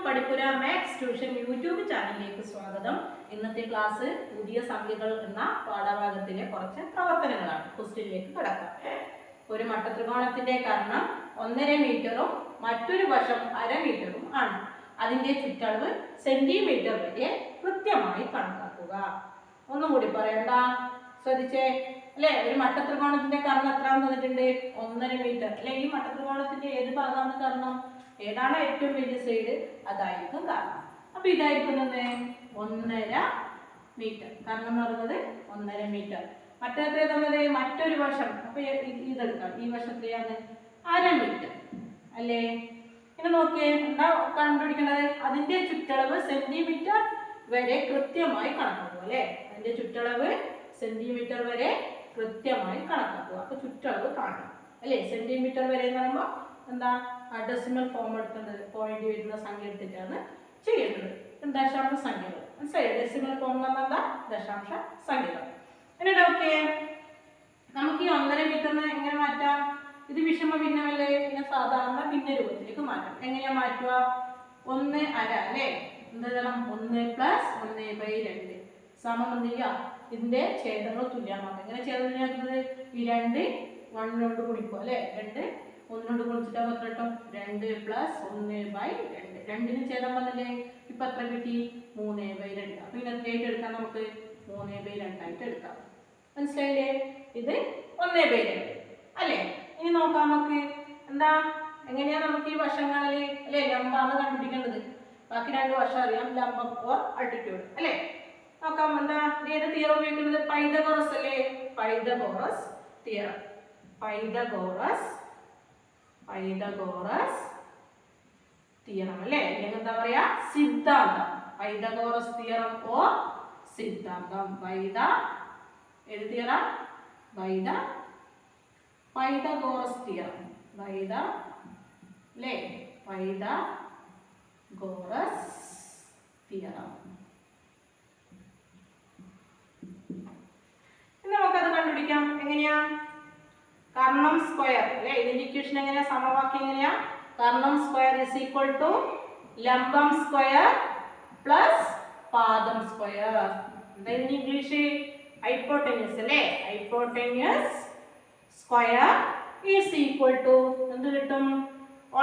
പഠിപ്പുര maths tuition YouTube ചാനലിലേക്ക് സ്വാഗതം. ഇന്നത്തെ ക്ലാസ് പുതിയ സംഖ്യകൾ എന്ന പാഠഭാഗത്തിലെ കുറച്ച് പ്രവർത്തനങ്ങളാണ്. ക്വസ്റ്റ്യനിലേക്ക് കടക്കാം. ഒരു മട്ടത്രികോണത്തിന്റെ കർണം 1.5 മീറ്ററും മറ്റൊരു വശം 1/2 മീറ്ററും ആണ്. അതിന്റെ ചുറ്റളവ് സെന്റിമീറ്റർ വരെ കൃത്യമായി കണക്കാക്കുക. ഒന്നും കൂടി പറയണ്ട, ശ്രദ്ധിച്ചേ അല്ലേ. ഒരു മട്ടത്രികോണത്തിന്റെ കർണം എത്രയാണെന്ന് തന്നിട്ടുണ്ട്? 1.5 മീറ്റർ അല്ലെ. ഈ മട്ടത്രികോണത്തിന്റെ ഏത് ഭാഗമാണ് കർണം? ഏതാണ് ഏറ്റവും വലിയ സൈഡ്? അതായിരിക്കും കർണം. അപ്പൊ ഇതായിരിക്കുന്നത് 1.5 മീറ്റർ. കർണം എന്ന് പറയുന്നത് 1.5 മീറ്റർ. മറ്റേ തന്നത് മറ്റൊരു വശം. അപ്പൊ ഇതെടുക്കാം. ഈ വശത്തെയാണ് 1/2 മീറ്റർ അല്ലേ. ഇനി നോക്കിയേ, എന്താ കണ്ടുപിടിക്കേണ്ടത്? അതിന്റെ ചുറ്റളവ് സെന്റിമീറ്റർ വരെ കൃത്യമായി കണക്കാക്കുക അല്ലെ. അതിന്റെ ചുറ്റളവ് സെന്റിമീറ്റർ വരെ കൃത്യമായി കണക്കാക്കുക. അപ്പൊ ചുറ്റളവ് കാണണം അല്ലെ. സെന്റിമീറ്റർ വരെ എന്ന് പറയുമ്പോൾ എന്താ, ഡെസിമൽ ഫോം എടുക്കേണ്ടത്. പോയിന്റ് വരുന്ന സംഖ്യ എടുത്തിട്ടാണ് ചെയ്യേണ്ടത്. ദശാംശ സംഖ്യകൾ മനസ്സിലായി. ഡെസിമൽ ഫോം എന്ന് പറഞ്ഞാൽ എന്താ? ദശാംശ സംഖ്യകൾ. എന്നിട്ട് ഓക്കെ, നമുക്ക് ഈ 1.5 മീറ്ററിന് എങ്ങനെ മാറ്റാം? ഇത് വിഷമ ഭിന്നമല്ലേ. പിന്നെ സാധാരണ ഭിന്ന രൂപത്തിലേക്ക് മാറ്റാം. എങ്ങനെയാ മാറ്റുക? 1/2 അല്ലേ. എന്ത് ചെയ്യണം? 1 + 1/2 സമം എന്ത് ചെയ്യുക? ഇതിന്റെ ഛേദങ്ങൾ തുല്യമാക്കാം. എങ്ങനെ ഛേദം തുല്യമാക്കുന്നത്? ഈ 2 1 കൊണ്ട് ഗുണിക്കുക അല്ലെ. 2 1 കൊണ്ട് ഗുണിച്ചിട്ടാകുമ്പോൾ എത്ര കിട്ടും? 2 + 1/2. 2ന് ഛേദം വന്നില്ലേ? ഇപ്പൊ എത്ര കിട്ടി? 3/2. അപ്പൊ ഇത് എത്രയായിട്ട് എടുക്കാം? നമുക്ക് 3/2 ആയിട്ട് എടുക്കാം. മനസ്സിലായില്ലേ? ഇത് 1/2 അല്ലേ. ഇനി നോക്കാം നമുക്ക് എന്താ, എങ്ങനെയാ നമുക്ക് ഈ വശങ്ങളിൽ അല്ലെ ലംബാണ് കണ്ടുപിടിക്കേണ്ടത്. ബാക്കി 2 വശം അറിയാം, ലംബം ഓർ ആൾട്ടിറ്റ്യൂഡ് അല്ലെ. നോക്കാം. എന്താ ഏത് തിയറം ഉപയോഗിക്കുന്നത്? പൈതഗോറസ് അല്ലേ. Pythagoras theorem. പൈതഗോറസ് തിയറം അല്ലേ. അല്ലെങ്കിൽ എന്താ പറയാ? സിദ്ധാന്തം. പൈതഗോറസ് തിയറം ഓർ സിദ്ധാന്തം. ഏത് തിയറം? Pythagoras theorem. അല്ലേ. Pythagoras theorem. നമുക്കത് കണ്ടുപിടിക്കാം. എങ്ങനെയാ? കർണം സ്ക്വയർ അല്ലെ. ഇതിന്റെ ഇക്വേഷൻ എങ്ങനെയാ? സമവാക്യം എങ്ങനെയാ? കർണം സ്ക്വയർ ഈസ് ഈക്വൽ ടു ലംബം സ്ക്വയർ പ്ലസ് പാദം സ്ക്വയർ. എന്തായാലും ഇംഗ്ലീഷ് ഹൈപ്പോട്ടന്യൂസ് അല്ലേ. Hypotenuse square is equal to എന്ത് കിട്ടും?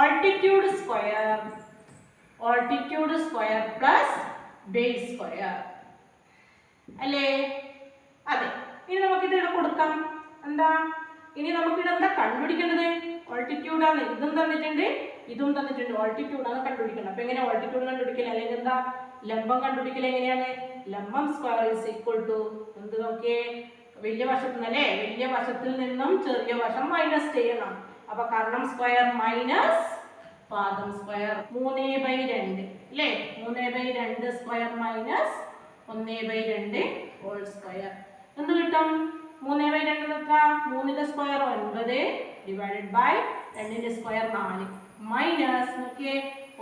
Altitude square plus base square അല്ലേ. അതെ. ഇനി നമുക്കിത് ഇവിടെ കൊടുക്കാം. എന്താ ഇനി നമുക്കിവിടെ എന്താ കണ്ടുപിടിക്കേണ്ടത്? ആൾട്ടിറ്റ്യൂഡ് ആണ്. ഇതും തന്നിട്ടുണ്ട്, ഇതും തന്നിട്ടുണ്ട്. ആൾട്ടിറ്റ്യൂഡ് ആണ് കണ്ടുപിടിക്കേണ്ടത്. അപ്പൊ എങ്ങനെ ആൾട്ടിറ്റ്യൂഡ് കണ്ടുപിടിക്കൽ? അല്ലെങ്കിൽ എന്താ ലംബം കണ്ടുപിടിക്കൽ എങ്ങനെയാണ്? ലംബം സ്ക്വയർ ഈസ് ഈക്വൽ ടു എന്ത് നോക്കിയേ? വലിയ വശത്തു നിന്നല്ലേ. വലിയ വശത്തിൽ നിന്നും ചെറിയ വശം മൈനസ് ചെയ്യണം. അപ്പൊ കർണം സ്ക്വയർ മൈനസ് പാദം സ്ക്വയർ. 3/2 അല്ലേ. 3/2 സ്ക്വയർ മൈനസ് 1/2 ഹോൾ സ്ക്വയർ. എന്ത് കിട്ടും? 3/2 എത്ര? 3ന്റെ സ്ക്വയർ 9 ഡിവൈഡഡ് ബൈ 2ന്റെ സ്ക്വയർ 4 മൈനസ് നോക്കിയേ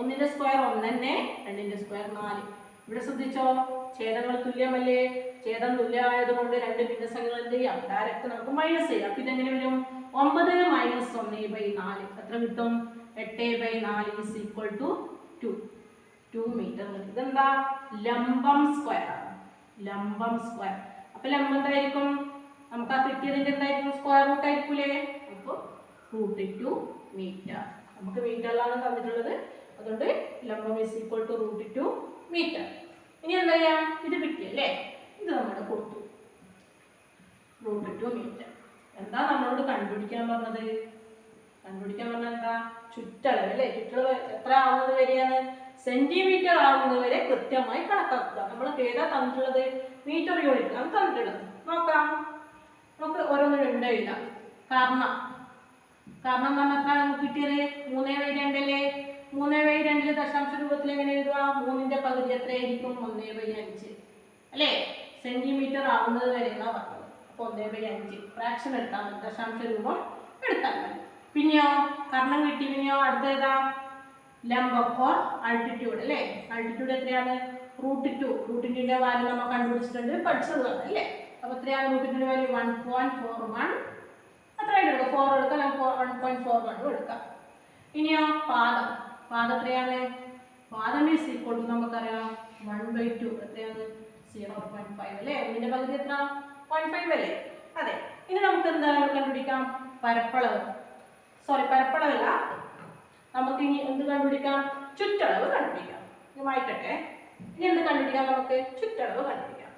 1ന്റെ സ്ക്വയർ 1 തന്നെ, 2ന്റെ സ്ക്വയർ 4. ഇവിടെ ശ്രദ്ധിച്ചോ, ഛേദങ്ങൾ തുല്യമല്ലേ. ഛേദം തുല്യമായതുകൊണ്ട് 2 ഭിന്നസംഖ്യകൾ എന്ത് ചെയ്യാം? ഡയറക്റ്റ് നമുക്ക് മൈനസ് ചെയ്യാം. അപ്പൊ ഇതെങ്ങനെ വരും? 9 - 1/4 എത്ര കിട്ടും? 8/4 ഈസ് ഈക്വൽ ടു 2 മീറ്റർ. ഇതെന്താ? ലംബം സ്ക്വയർ ആണ്. ലംബം സ്ക്വയർ. അപ്പൊ ലംബം എന്തായിരിക്കും? നമുക്ക് ആ കിട്ടിയതിന്റെ എന്തായിരിക്കും? സ്ക്വയർ റൂട്ട് ആയിരിക്കൂലേ. അപ്പോൾ √2 മീറ്റർ. നമുക്ക് മീറ്ററിലാണ് തന്നിട്ടുള്ളത്, അതുകൊണ്ട് ലംബം ഈസ് ഈക്വൽ ടു √2 മീറ്റർ. ഇനി എന്താ ചെയ്യാം? ഇത് കിട്ടിയല്ലേ, ഇത് നമ്മൾ കൊടുത്തു √2 മീറ്റർ. എന്താ നമ്മളോട് കണ്ടുപിടിക്കാൻ പറഞ്ഞത്? എന്താ? ചുറ്റളവ് അല്ലേ. ചുറ്റളവ് എത്ര ആവുന്നത് വരെയാണ്? സെന്റിമീറ്റർ ആവുന്നത് വരെ കൃത്യമായി കണക്കാക്കുക. നമ്മൾ ഏതാ തന്നിട്ടുള്ളത്? മീറ്റർ യൂണിറ്റ് ആണ് തന്നിട്ടുള്ളത്. നോക്കാം. നമുക്ക് ഓരോന്നും എഴുതാം. കർണം എന്ന് പറഞ്ഞാൽ നമുക്ക് കിട്ടിയത് 3/2 അല്ലേ. 3/2 ദശാംശ രൂപത്തിൽ എങ്ങനെ എഴുതുക? 3ന്റെ പകുതി എത്രയായിരിക്കും? 1/5 അല്ലേ. സെന്റിമീറ്റർ ആവുന്നത് വരെ എന്നാ പറഞ്ഞത്. അപ്പൊ 1/5 ഫ്രാക്ഷൻ എടുത്താൽ മതി, ദശാംശ രൂപം എടുത്താൽ മതി. പിന്നെയോ കർണം കിട്ടി. പിന്നെയോ അടുത്തേതാ? ലംബം ഓർ ആൾട്ടിറ്റ്യൂഡ് അല്ലേ. ആൾട്ടിറ്റ്യൂഡ് എത്രയാണ്? √2. √2ന്റെ വാല്യൂ നമ്മൾ കണ്ടുപിടിച്ചിട്ടുണ്ട്, പഠിച്ചതാണ് അല്ലേ. അപ്പൊ എത്രയാണ് √2ന്റെ വാല്യൂ? 1.41. അത്രയായിട്ട് എടുക്കാം. 4 എടുക്കാം, 1.41 എടുക്കാം. ഇനിയോ പാദം എത്രയാണ്? പാദം ഈസ് ഈക്വൽ ടു നമുക്കറിയാം 1/2 എത്രയാണ് 0.5 അല്ലേ. ഒന്നിന്റെ പകുതി എത്ര 0.5 അല്ലേ. അതെ. ഇനി നമുക്ക് എന്താണ് കണ്ടുപിടിക്കാം പരപ്പളവ്. പരപ്പളവല്ല, നമുക്ക് ഇനി എന്ത് കണ്ടുപിടിക്കാം ചുറ്റളവ് കണ്ടുപിടിക്കാം. ഇത് മായ്ക്കട്ടെ. ഇനി എന്ത് കണ്ടുപിടിക്കാം നമുക്ക് ചുറ്റളവ് കണ്ടുപിടിക്കാം.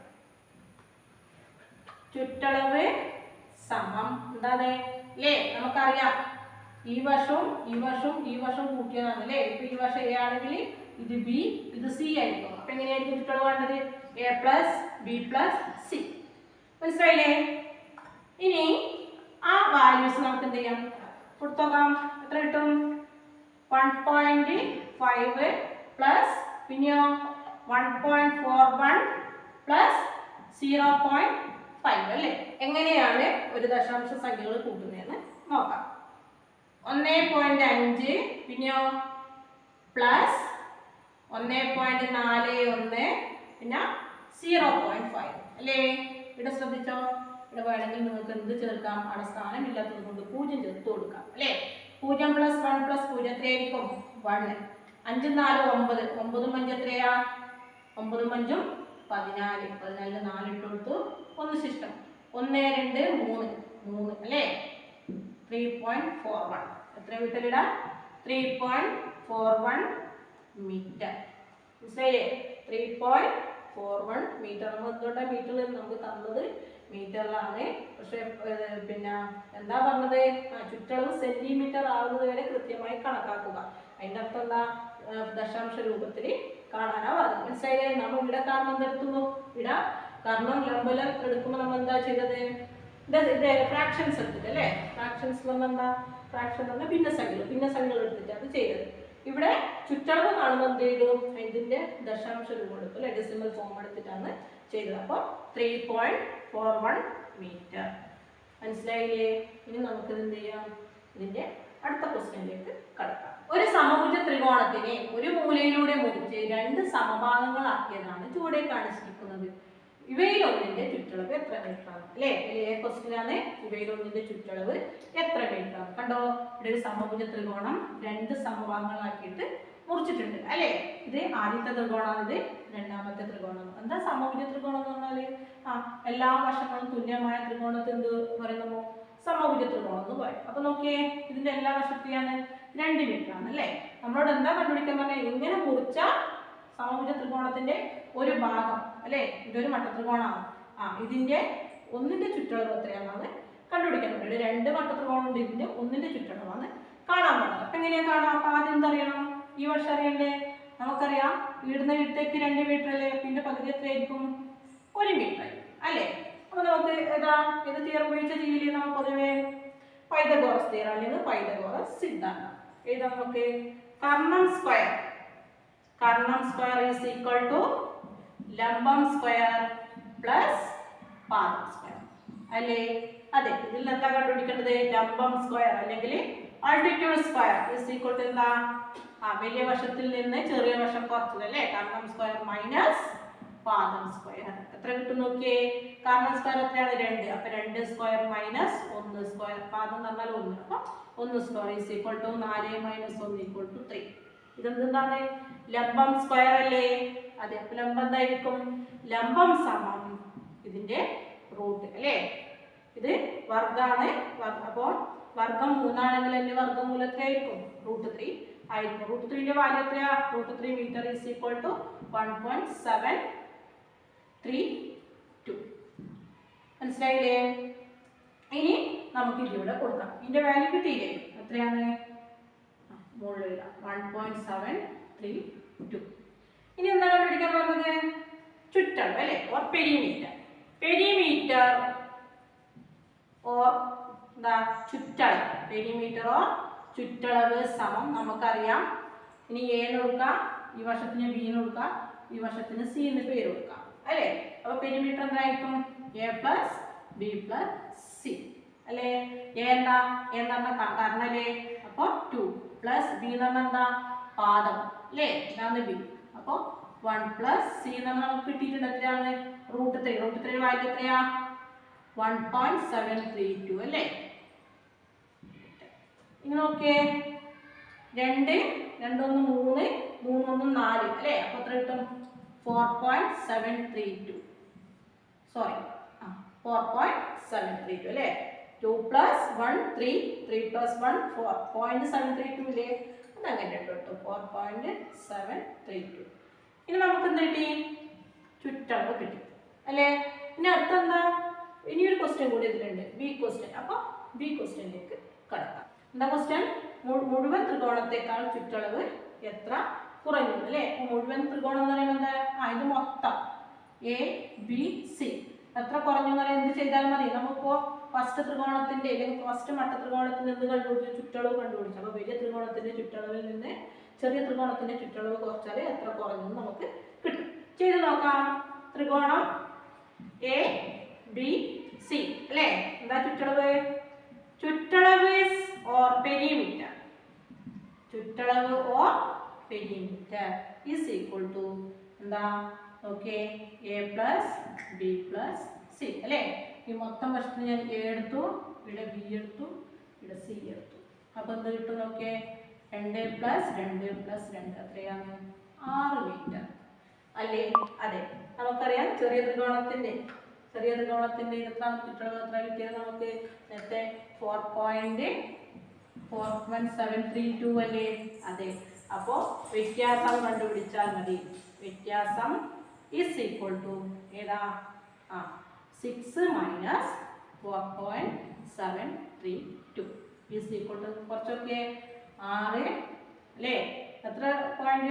ചുറ്റളവ് സമം എന്താണ് അല്ലേ നമുക്കറിയാം ഈ വശവും കൂട്ടിയതാണ് അല്ലേ. ഇപ്പൊ ഈ വശം എ ആണെങ്കിൽ ഇത് ബി ഇത് സി ആയിരിക്കും. അപ്പൊ എങ്ങനെയായിരിക്കും ചുറ്റളവ് വേണ്ടത് a plus b plus c. മനസ്സിലായില്ലേ. ഇനി ആ വാല്യൂസ് നമുക്ക് എന്ത് ചെയ്യാം കൊടുത്തോക്കാം. എത്ര കിട്ടും 1.5 പ്ലസ് പിന്നെയോ 1.41 പ്ലസ് 0.5 അല്ലേ. എങ്ങനെയാണ് ഒരു ദശാംശ സംഖ്യകൾ കൂട്ടുന്നതെന്ന് നോക്കാം. 1.5 പിന്നെയോ പ്ലസ് 1.41 പിന്നെ 0.5 അല്ലേ. ഇവിടെ ശ്രദ്ധിച്ചോ. ഇവിടെ വേണമെങ്കിൽ നിങ്ങൾക്ക് എന്ത് ചേർക്കാം. അവിടെ സ്ഥാനമില്ലാത്തത് കൊണ്ട് 0 ചേർത്ത് കൊടുക്കാം അല്ലേ. 0 + 1 + 0 എത്രയായിരിക്കും 1. 5 4 9 9 5 എത്രയാ 9 5 14 14 4 ഇട്ട് കൊടുത്തു. 1 ശിഷ്ടം 1 2 3 അല്ലേ. 3.41 എത്ര മീറ്റർ 3.41 മീറ്റർ. മനസ്സിലായില്ലേ 3.41 മീറ്റർ. നമ്മൾ എന്തുകൊണ്ടാണ് മീറ്ററിൽ നമുക്ക് തന്നത് മീറ്ററിലാണ്. പക്ഷെ പിന്നെ എന്താ പറഞ്ഞത് ചുറ്റളവ് സെന്റിമീറ്റർ ആവുന്നത് വരെ കൃത്യമായി കണക്കാക്കുക. അതിൻ്റെ അർത്ഥം എന്താ ദശാംശ രൂപത്തിൽ കാണാനാ പറഞ്ഞത്. മനസ്സിലായില്ലേ. നമ്മൾ ഇവിടെ കാരണം എന്തെടുത്തു ഇവിടെ കാരണം ലംബലം എടുക്കുമ്പോൾ നമ്മൾ എന്താ ചെയ്തത് ഫ്രാക്ഷൻസ് എടുത്തിട്ട് അല്ലേ. ഫ്രാക്ഷൻസ് പറഞ്ഞാൽ എന്താ ഫ്രാക്ഷൻ പറഞ്ഞാൽ ഭിന്നസംഖ്യകൾ എടുത്തിട്ട് അത് ചെയ്തത്. ഇവിടെ ചുറ്റളവ് കാണുമ്പോൾ എന്ത് ചെയ്തു ഇതിന്റെ ദശാംശ രൂപം എടുത്തു അല്ലെ ഡെസിമൽ ഫോം എടുത്തിട്ടാണ് ചെയ്തത്. അപ്പോൾ 3.41 മീറ്റർ. മനസ്സിലായില്ലേ. ഇനി നമുക്ക് എന്ത് ചെയ്യാം ഇതിന്റെ അടുത്ത ക്വസ്റ്റ്യനിലേക്ക് കടക്കാം. ഒരു സമഭുജ ത്രികോണത്തിനെ ഒരു മൂലയിലൂടെ മുറിച്ച് 2 സമഭാഗങ്ങളാക്കിയതാണ് ചുവടെ കാണിച്ചിരിക്കുന്നത്. ഇവയിലൊന്നിന്റെ ചുറ്റളവ് എത്ര മീറ്ററാണ് അല്ലേ. ക്വസ്റ്റ്യൻ ആണ്. ഇവയിലൊന്നിന്റെ ചുറ്റളവ് എത്ര മീറ്ററാണ്. കണ്ടോ ഇവിടെ ഒരു സമഭുജ ത്രികോണം 2 സമഭാഗങ്ങളാക്കിയിട്ട് മുറിച്ചിട്ടുണ്ട് അല്ലേ. ഇത് ആദ്യത്തെ ത്രികോണമാണ്, ഇത് രണ്ടാമത്തെ ത്രികോണം. എന്താ സമഭുജ ത്രികോണം എന്ന് പറഞ്ഞാല് എല്ലാ വശങ്ങളും തുല്യമായ ത്രികോണത്തെ എന്ത് പറയുന്നു സമഭുജ ത്രികോണം എന്ന് പറയും. അപ്പൊ നോക്കിയേ ഇതിന്റെ എല്ലാ വശത്തെയാണ് 2 മീറ്റർ ആണ് അല്ലേ. നമ്മളോട് എന്താ കണ്ടുപിടിക്കാൻ പറഞ്ഞാൽ ഇങ്ങനെ മുറിച്ച സമഭുജ ത്രികോണത്തിന്റെ ഒരു ഭാഗം അല്ലേ. ഇതൊരു മട്ടത്രികോണമാണ്. ഇതിന്റെ ഒന്നിന്റെ ചുറ്റളവ് എത്രയാണെന്നാണ് കണ്ടുപിടിക്കാൻ പറ്റും. 2 മട്ടത്രികോണം ഉണ്ട്. ഇതിന്റെ ഒന്നിന്റെ ചുറ്റളവാണ് കാണാൻ പറ്റുന്നത്. അപ്പൊ എങ്ങനെയാ കാണാം. അപ്പൊ ആദ്യം എന്തറിയണം ഈ വർഷം അറിയണ്ടേ. നമുക്കറിയാം വീടിന്റെ വീട്ടിലേക്ക് 2 മീറ്റർ അല്ലേ. പിന്നെ പകുതി എത്രയായിരിക്കും 1 മീറ്റർ അല്ലേ. അപ്പൊ നമുക്ക് ഇത് തിയറം ഉപയോഗിച്ച രീതിയിൽ നമ്മൾ പൊതുവെ പൈതഗോറസ് തിയറം അല്ലെങ്കിൽ പൈതഗോറസ് സിദ്ധാന്തം എഴുതാം. നമുക്ക് കർണം സ്ക്വയർ ഈസ് ഈക്വൽ ടു ലംബം സ്ക്വയർ പ്ലസ് പാദം സ്ക്വയർ അല്ലേ. അതെ. ഇതിൽ എന്താ കണ്ടുപിടിക്കേണ്ടത് ലംബം സ്ക്വയർ അല്ലെങ്കിൽ altitude square is equal to എന്താ വലിയ വശത്തിൽ നിന്ന് ചെറിയ വശം കുറച്ചത് അല്ലേ. കർണം സ്ക്വയർ മൈനസ് പാദം സ്ക്വയർ എത്ര കിട്ടും നോക്കിയേ. കർണം സ്ക്വയർ എത്രയാണ് 2. അപ്പൊ 2 സ്ക്വയർ മൈനസ് 1 സ്ക്വയർ പാദം എന്ന് പറഞ്ഞാൽ 1. അപ്പൊ 1 square is equal to 4 minus 1 equal to 3. ഇതെന്താണ് ലംബം സ്ക്വയർ അല്ലേ. അതെ. അപ്പൊ ലംബം എന്തായിരിക്കും ലംബം സമം ഇതിന്റെ റൂട്ട് അല്ലേ. ഇത് വർഗ്ഗമാണ്. അപ്പോൾ വർഗ്ഗം 3 ആണെങ്കിൽ അതിന്റെ വർഗ്ഗമൂലം എത്രയായിരിക്കും √3 ആയിരിക്കും. √3ന്റെ വാല്യൂ എത്രയാ √3 മീറ്റർ ഈസ് ഈക്വൽ ടു 1.732. മനസ്സിലായില്ലേ. ഇനി നമുക്ക് ഇതിലൂടെ കൊടുക്കാം. ഇതിന്റെ വാല്യൂ കിട്ടിയില്ലേ എത്രയാണ് മുകളിൽ 1.732. ഇനി എന്താണ് കണ്ടുപിടിക്കാൻ പറഞ്ഞത് ചുറ്റളവ് അല്ലേ ഓർ പെരിമീറ്റർ. പെരിമീറ്റർ ഓർ എന്താ ചുറ്റളവ്. പെരിമീറ്റർ ഓർ ചുറ്റളവ് സമം നമുക്കറിയാം. ഇനി എ എന്ന് കൊടുക്കാം, ഈ വശത്തിന് ബി എന്ന് കൊടുക്കാം, ഈ വശത്തിന് സി എന്ന് പേര് കൊടുക്കാം അല്ലേ. അപ്പൊ പെരിമീറ്റർ എന്തായിരിക്കും a plus B plus C അല്ലേ. എ എന്താ കാരണല്ലേ. അപ്പൊ 2 പ്ലസ് ബി എന്ന് പറഞ്ഞാൽ എന്താ പാദം അല്ലേ. ഇതാണ് ബി. അപ്പൊ 1 പ്ലസ് സി എന്ന് പറഞ്ഞാൽ നമുക്ക് കിട്ടിയിട്ടുണ്ട് എത്രയാണ് √3 വാല്യൂ എത്രയാ 1.732 അല്ലേ. ഇനി നോക്കിയേ 2 1 3 3 1 4 കിട്ടും? 4.732. സോറി, 4.732 അല്ലേ? 2 + 1 3, 3 + 1 4. 0.732 ഇല്ലേ? അതങ്ങനെ കേട്ടോ, 4.732. ഇനി നമുക്ക് എന്ത് കിട്ടി? ചുറ്റളവ് കിട്ടി അല്ലേ? ഇനി അടുത്തെന്താ? ഇനിയൊരു ക്വസ്റ്റ്യൻ കൂടി ഇതിലുണ്ട്, ബി ക്വസ്റ്റ്യൻ. അപ്പോൾ ബി ക്വസ്റ്റ്യനിലേക്ക് കടക്കാം. എന്താ ക്വസ്റ്റ്യൻ? മുഴുവൻ ത്രികോണത്തെക്കാൾ ചുറ്റളവ് എത്ര കുറഞ്ഞു അല്ലേ? മുഴുവൻ ത്രികോണം എന്ന് പറയുമ്പോൾ എന്താ? ഇത് മൊത്തം എ ബി സി എത്ര കുറഞ്ഞു എന്ന് പറയാൻ എന്ത് ചെയ്താൽ മതി? നമുക്കിപ്പോൾ ഫസ്റ്റ് ത്രികോണത്തിന്റെ അല്ലെങ്കിൽ ഫസ്റ്റ് മട്ട ത്രികോണത്തിൽ നിന്ന് കണ്ടുപിടിച്ചു ചുറ്റളവ് കണ്ടുപിടിച്ചു. അപ്പോൾ വലിയ ത്രികോണത്തിന്റെ ചുറ്റളവിൽ നിന്ന് ചെറിയ ത്രികോണത്തിന്റെ ചുറ്റളവ് കുറച്ചാൽ എത്ര കുറഞ്ഞു നമുക്ക് കിട്ടും. ചെയ്ത് നോക്കാം. ത്രികോണം എ ബി സി അല്ലേ? എന്താ ചുറ്റളവ്? ചുറ്റളവ് ഓർ പെരിമീറ്റർ, ചുറ്റളവ് or perimeter is equal to എന്താ? Okay, A plus B plus C അല്ലേ? ഈ മൊത്തം വശത്തിന് ഞാൻ എ എടുത്തു, ഇവിടെ ബി എടുത്തു, ഇവിടെ സി എടുത്തു. അപ്പോൾ എന്ത് കിട്ടും നോക്കിയേ? 2 + 2 + 2 എത്രയാണ്? 6 മീറ്റർ അല്ലേ? അതെ, നമുക്കറിയാം ചെറിയ ത്രികോണത്തിന്റെ എത്ര ചുറ്റളവ് എത്ര കിട്ടിയത് നമുക്ക്? നേരത്തെ 4.732 അല്ലേ? അതെ, അപ്പോൾ വ്യത്യാസം കണ്ടുപിടിച്ചാൽ മതി. വ്യത്യാസം ഈസ് ഈക്വൽ ടു ഏതാ? 6 - 4.732 ഈസ് ഈക്വൽ ടു കുറച്ചൊക്കെ 6 അല്ലേ? എത്ര പോയിന്റ്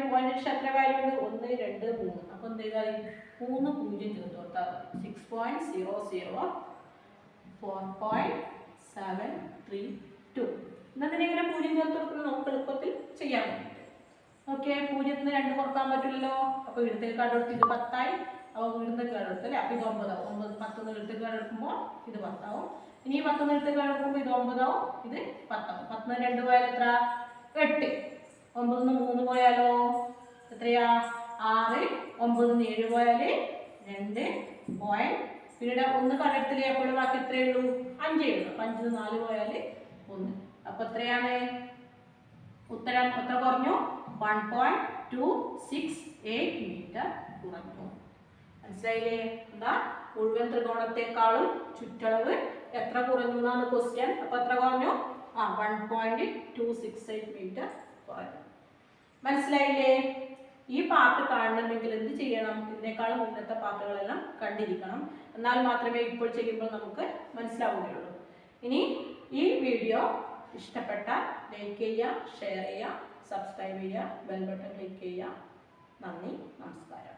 എത്ര വാല്യൂ ഉണ്ട്? 1 2 3. അപ്പോൾ എന്ത് ചെയ്താൽ 3 0 ചേർത്ത് കൊടുത്താൽ 6.00 4.732. എന്നതിനെ ഇങ്ങനെ 0 ചേർത്ത് കൊടുക്കുന്നത് നമുക്ക് എളുപ്പത്തിൽ ചെയ്യാൻ വേണ്ടിയിട്ട്. ഓക്കെ, 0-ന് 2 കുറക്കാൻ പറ്റില്ലല്ലോ. അപ്പോൾ ഇടത്തേക്ക് കണ്ടെടുത്ത് ഇത് 10 ആയി. അപ്പോൾ ഇടത്തേക്ക് കണ്ടെടുത്ത് അല്ലേ? അപ്പോൾ ഇത് 9 ആവും. 10 ഇടത്തേക്ക് കണ്ടെടുക്കുമ്പോൾ ഇത് 10 ആവും. ഇനി 10 ഇടത്തേക്ക് കണ്ടെടുക്കുമ്പോൾ ഇത് 9 ആവും, ഇത് 10 ആവും. 10-ന് 2 പോയാൽ എത്ര? 8. 9-ന് 3 പോയാലോ എത്രയാ? 6. 9-ന് 7 പോയാൽ 2 പോയിന്റ്. പിന്നീട് 1 കണ്ടെടുത്തില്ലേ? അപ്പോൾ ബാക്കി എത്രയേ ഉള്ളൂ? 5 എഴുതും. 5-ന് 4 പോയാൽ 1. അപ്പോൾ എത്രയാണ് ഉത്തരം? എത്ര കുറഞ്ഞു? 1.268 മീറ്റർ കുറഞ്ഞു. മനസ്സിലായില്ലേ? എന്താ? മുഴുവൻ ത്രികോണത്തെക്കാളും ചുറ്റളവ് എത്ര കുറഞ്ഞു എന്നാണ് ക്വസ്റ്റ്യൻ. അപ്പോൾ എത്ര കുറഞ്ഞു? 1.268 മീറ്റർ കുറഞ്ഞു. മനസ്സിലായില്ലേ? ഈ പാർട്ട് കാണണമെങ്കിൽ എന്ത് ചെയ്യണം? ഇതിനേക്കാളും മുന്നത്തെ പാർട്ടുകളെല്ലാം കണ്ടിരിക്കണം. എന്നാൽ മാത്രമേ ഇപ്പോൾ ചെയ്യുമ്പോൾ നമുക്ക് മനസ്സിലാവുകയുള്ളൂ. ഇനി ഈ വീഡിയോ ഇഷ്ടപ്പെട്ടാൽ ലൈക്ക് ചെയ്യുക, ഷെയർ ചെയ്യുക, സബ്സ്ക്രൈബ് ചെയ്യുക, ബെൽ ബട്ടൺ ക്ലിക്ക് ചെയ്യുക. നന്ദി, നമസ്കാരം.